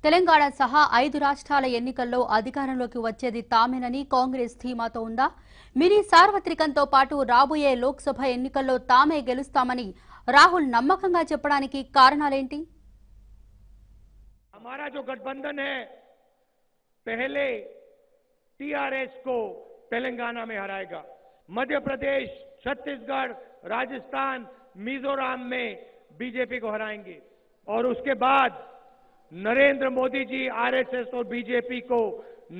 తెలంగాణ సహా 5 రాష్ట్రాల ఎన్నికల్లో అధికారంలోకి వచ్చేది తామేనని కాంగ్రెస్ ధీమాతో ఉందా? మినీ సార్వత్రికంతో పాటు రాబోయే లోక్సభ ఎన్నికల్లో తామే గెలుస్తామని రాహుల్ నమ్మకంగా చెప్పడానికి కారణాలేంటి? हमारा जो गठबंधन है पहले टीआरएस को तेलंगाना में हराएगा, मध्य प्रदेश, छत्तीसगढ़, राजस्थान, मिजोरम में बीजेपी को हराएंगे और उसके बाद नरेंद्र मोदी जी आरएसएस और बीजेपी को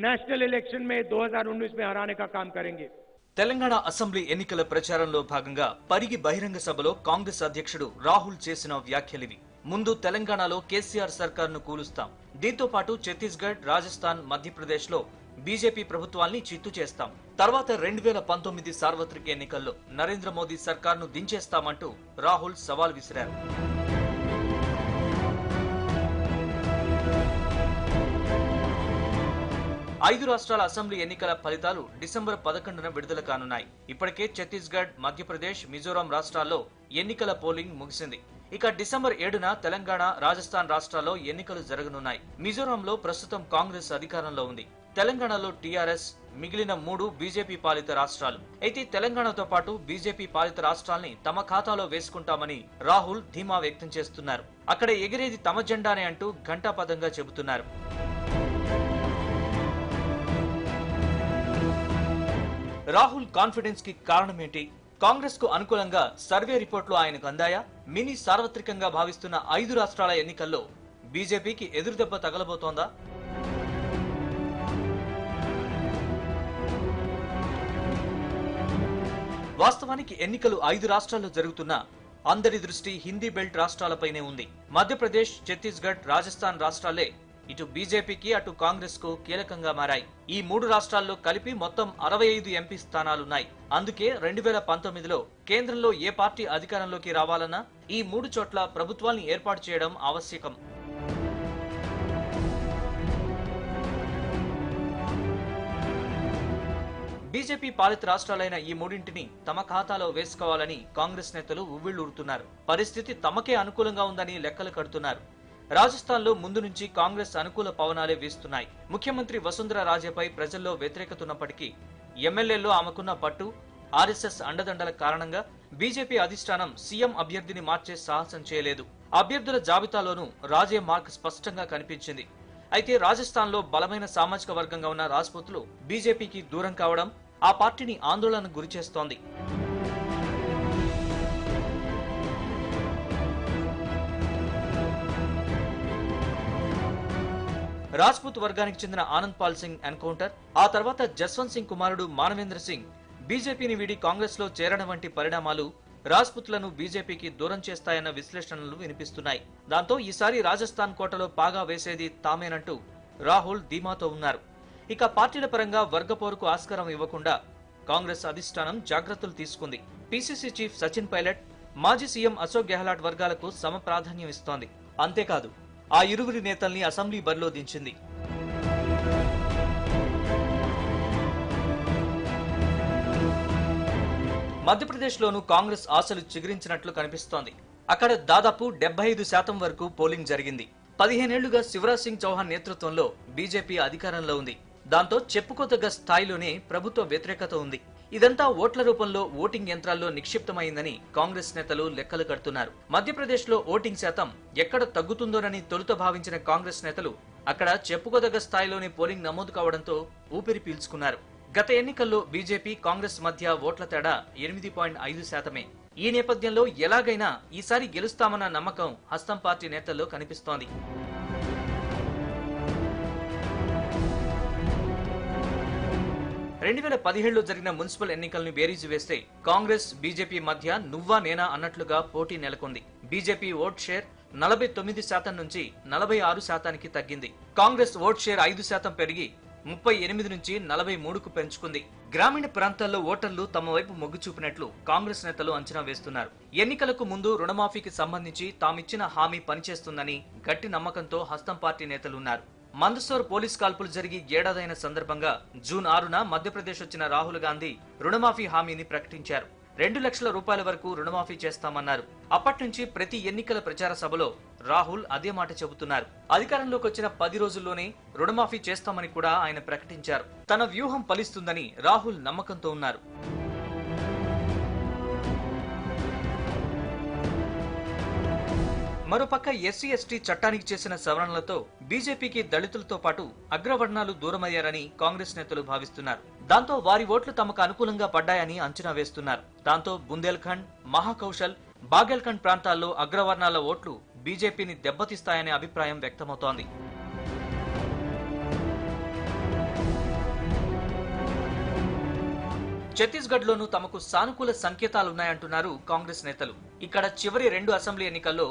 नेशनल इलेक्शन में 2019 में हराने का काम करेंगे। తెలంగాణ అసెంబ్లీ ఎన్నికల ప్రచారంలో భాగంగా పరిగి బహిరంగ సభలో కాంగ్రెస్ అధ్యక్షుడు రాహుల్ చేసిన వ్యాఖ్యలివి. ముందు తెలంగాణలో కేసీఆర్ సర్కార్ను కూలుస్తాం, దీంతో పాటు ఛత్తీస్గఢ్, రాజస్థాన్, మధ్యప్రదేశ్ లో బీజేపీ ప్రభుత్వాల్ని చిత్తు చేస్తాం, తర్వాత 2019 సార్వత్రిక ఎన్నికల్లో నరేంద్ర మోదీ సర్కార్ను దించేస్తామంటూ రాహుల్ సవాల్ విసిరారు. ఐదు రాష్ట్రాల అసెంబ్లీ ఎన్నికల ఫలితాలు డిసెంబర్ 11న విడుదల కానున్నాయి. ఇప్పటికే ఛత్తీస్గఢ్, మధ్యప్రదేశ్, మిజోరాం రాష్ట్రాల్లో ఎన్నికల పోలింగ్ ముగిసింది. ఇక డిసెంబర్ 7న తెలంగాణ, రాజస్థాన్ రాష్ట్రాల్లో ఎన్నికలు జరగనున్నాయి. మిజోరాంలో ప్రస్తుతం కాంగ్రెస్ అధికారంలో ఉంది. తెలంగాణలో టీఆర్ఎస్, మిగిలిన 3 బీజేపీ పాలిత రాష్ట్రాలు. అయితే తెలంగాణతో పాటు బీజేపీ పాలిత రాష్ట్రాల్ని తమ ఖాతాలో వేసుకుంటామని రాహుల్ ధీమా వ్యక్తం చేస్తున్నారు. అక్కడ ఎగిరేది తమ జెండానే అంటూ ఘంటాపథంగా చెబుతున్నారు. రాహుల్ కాన్ఫిడెన్స్ కి కారణమేంటి? కాంగ్రెస్ కు అనుకూలంగా సర్వే రిపోర్టులు ఆయనకు అందాయా? మినీ సార్వత్రికంగా భావిస్తున్న 5 రాష్ట్రాల ఎన్నికల్లో బీజేపీకి ఎదురుదెబ్బ తగలబోతోందా? వాస్తవానికి ఎన్నికలు 5 రాష్ట్రాల్లో జరుగుతున్నా అందరి దృష్టి హిందీ బెల్ట్ రాష్ట్రాలపైనే ఉంది. మధ్యప్రదేశ్, ఛత్తీస్గఢ్, రాజస్థాన్ రాష్ట్రాలే ఇటు బీజేపీకి అటు కాంగ్రెస్ కు కీలకంగా మారాయి. ఈ 3 రాష్ట్రాల్లో కలిపి మొత్తం 65 ఎంపీ స్థానాలున్నాయి. అందుకే 2019లో కేంద్రంలో ఏ పార్టీ అధికారంలోకి రావాలన్నా ఈ 3 చోట్ల ప్రభుత్వాల్ని ఏర్పాటు చేయడం ఆవశ్యకం. బీజేపీ పాలిత రాష్ట్రాలైన ఈ 3ంటిని తమ ఖాతాలో వేసుకోవాలని కాంగ్రెస్ నేతలు ఉవ్విళ్లూరుతున్నారు. పరిస్థితి తమకే అనుకూలంగా ఉందని లెక్కలు కడుతున్నారు. రాజస్థాన్ లో ముందు నుంచి కాంగ్రెస్ అనుకూల పవనాలే వీస్తున్నాయి. ముఖ్యమంత్రి వసుంధర రాజేపై ప్రజల్లో వ్యతిరేకత ఉన్నప్పటికీ ఎమ్మెల్యేల్లో ఆమెకున్న పట్టు, ఆర్ఎస్ఎస్ అండదండల కారణంగా బీజేపీ అధిష్టానం సీఎం అభ్యర్థిని మార్చే సాహసం చేయలేదు. అభ్యర్థుల జాబితాలోనూ రాజే మార్క్ స్పష్టంగా కనిపించింది. అయితే రాజస్థాన్ లో బలమైన సామాజిక వర్గంగా ఉన్న రాజ్పుత్లు బీజేపీకి దూరం కావడం ఆ పార్టీని ఆందోళనకు గురిచేస్తోంది. రాజ్పుత్ వర్గానికి చెందిన ఆనంద్ పాల్ సింగ్ ఎన్కౌంటర్, ఆ తర్వాత జస్వంత్ సింగ్ కుమారుడు మానవేంద్ర సింగ్ బీజేపీని వీడి కాంగ్రెస్ లో చేరడం వంటి పరిణామాలు రాజ్పుత్లను బీజేపీకి దూరం చేస్తాయన్న విశ్లేషణలు వినిపిస్తున్నాయి. దాంతో ఈసారి రాజస్థాన్ కోటలో పాగా వేసేది తామేనంటూ రాహుల్ ధీమాతో ఉన్నారు. ఇక పార్టీల పరంగా వర్గపోరుకు ఆస్కారం ఇవ్వకుండా కాంగ్రెస్ అధిష్టానం జాగ్రత్తలు తీసుకుంది. పీసీసీ చీఫ్ సచిన్ పైలట్, మాజీ సీఎం అశోక్ గెహ్లాట్ వర్గాలకు సమ ప్రాధాన్యం ఇస్తోంది. అంతేకాదు ఆ ఇరువురి నేతల్ని అసెంబ్లీ బరిలో దించింది. మధ్యప్రదేశ్ లోనూ కాంగ్రెస్ ఆశలు చిగురించినట్లు కనిపిస్తోంది. అక్కడ దాదాపు 75% వరకు పోలింగ్ జరిగింది. 15 ఏళ్లుగా శివరాజ్ సింగ్ చౌహాన్ నేతృత్వంలో బీజేపీ అధికారంలో ఉంది. దాంతో చెప్పుకోదగ్గ స్థాయిలోనే ప్రభుత్వ వ్యతిరేకత ఉంది. ఇదంతా ఓట్ల రూపంలో ఓటింగ్ యంత్రాల్లో నిక్షిప్తమైందని కాంగ్రెస్ నేతలు లెక్కలు కడుతున్నారు. మధ్యప్రదేశ్ లో ఓటింగ్ శాతం ఎక్కడ తగ్గుతుందోనని తొలుత భావించిన కాంగ్రెస్ నేతలు అక్కడ చెప్పుకోదగ్గ స్థాయిలోనే పోలింగ్ నమోదు కావడంతో ఊపిరి పీల్చుకున్నారు. గత ఎన్నికల్లో బీజేపీ, కాంగ్రెస్ మధ్య ఓట్ల తేడా 8.5%. ఈ నేపథ్యంలో ఎలాగైనా ఈసారి గెలుస్తామన్న నమ్మకం హస్తం పార్టీ నేతల్లో కనిపిస్తోంది. రెండు 2017లో జరిగిన మున్సిపల్ ఎన్నికలను బేరీజు వేస్తే కాంగ్రెస్, బీజేపీ మధ్య నువ్వా నేనా అన్నట్లుగా పోటీ నెలకొంది. బీజేపీ ఓట్ షేర్ 49% నుంచి 46%కి తగ్గింది. కాంగ్రెస్ ఓట్ షేర్ 5% పెరిగి 38 నుంచి 43కు పెంచుకుంది. గ్రామీణ ప్రాంతాల్లో ఓటర్లు తమ వైపు మొగ్గు చూపినట్లు కాంగ్రెస్ నేతలు అంచనా వేస్తున్నారు. ఎన్నికలకు ముందు రుణమాఫీకి సంబంధించి తామిచ్చిన హామీ పనిచేస్తుందని గట్టి నమ్మకంతో హస్తం పార్టీ నేతలున్నారు. మందసౌర్ పోలీస్ కాల్పులు జరిగి ఏడాదైన సందర్భంగా జూన్ 6న మధ్యప్రదేశ్ వచ్చిన రాహుల్ గాంధీ రుణమాఫీ హామీని ప్రకటించారు. 2 లక్షల రూపాయల వరకు రుణమాఫీ చేస్తామన్నారు. అప్పటి నుంచి ప్రతి ఎన్నికల ప్రచార సభలో రాహుల్ అదే మాట చెబుతున్నారు. అధికారంలోకి వచ్చిన 10 రోజుల్లోనే రుణమాఫీ చేస్తామని కూడా ఆయన ప్రకటించారు. తన వ్యూహం ఫలిస్తుందని రాహుల్ నమ్మకంతో ఉన్నారు. మరోపక్క ఎస్సీ ఎస్టీ చట్టానికి చేసిన సవరణలతో బీజేపీకి దళితులతో పాటు అగ్రవర్ణాలు దూరమయ్యారని కాంగ్రెస్ నేతలు భావిస్తున్నారు. దాంతో వారి ఓట్లు తమకు అనుకూలంగా పడ్డాయని అంచనా వేస్తున్నారు. దాంతో బుందేల్ఖండ్, మహాకౌశల్, బాగేల్ఖండ్ ప్రాంతాల్లో అగ్రవర్ణాల ఓట్లు బీజేపీని దెబ్బతీస్తాయనే అభిప్రాయం వ్యక్తమవుతోంది. ఛత్తీస్గఢ్ లోనూ తమకు సానుకూల సంకేతాలున్నాయంటున్నారు కాంగ్రెస్ నేతలు. ఇక్కడ చివరి 2 అసెంబ్లీ ఎన్నికల్లో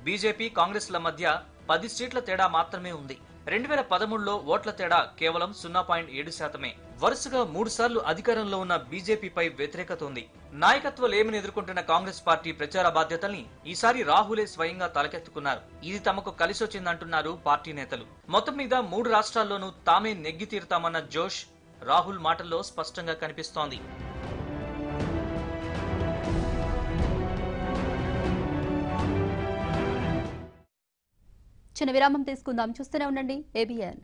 బీజేపీ, కాంగ్రెస్ల మధ్య 10 సీట్ల తేడా మాత్రమే ఉంది. 2013లో ఓట్ల తేడా కేవలం 0.7%. వరుసగా 3 సార్లు అధికారంలో ఉన్న బీజేపీపై వ్యతిరేకత ఉంది. నాయకత్వ లేమిని ఎదుర్కొంటున్న కాంగ్రెస్ పార్టీ ప్రచార బాధ్యతల్ని ఈసారి రాహులే స్వయంగా తలకెత్తుకున్నారు. ఇది తమకు కలిసొచ్చిందంటున్నారు పార్టీ నేతలు. మొత్తం మీద 3 రాష్ట్రాల్లోనూ తామే నెగ్గి తీరుతామన్న జోష్ రాహుల్ మాటల్లో స్పష్టంగా కనిపిస్తోంది. చిన్న విరామం తీసుకుందాం. చూస్తూనే ఉండండి ABN.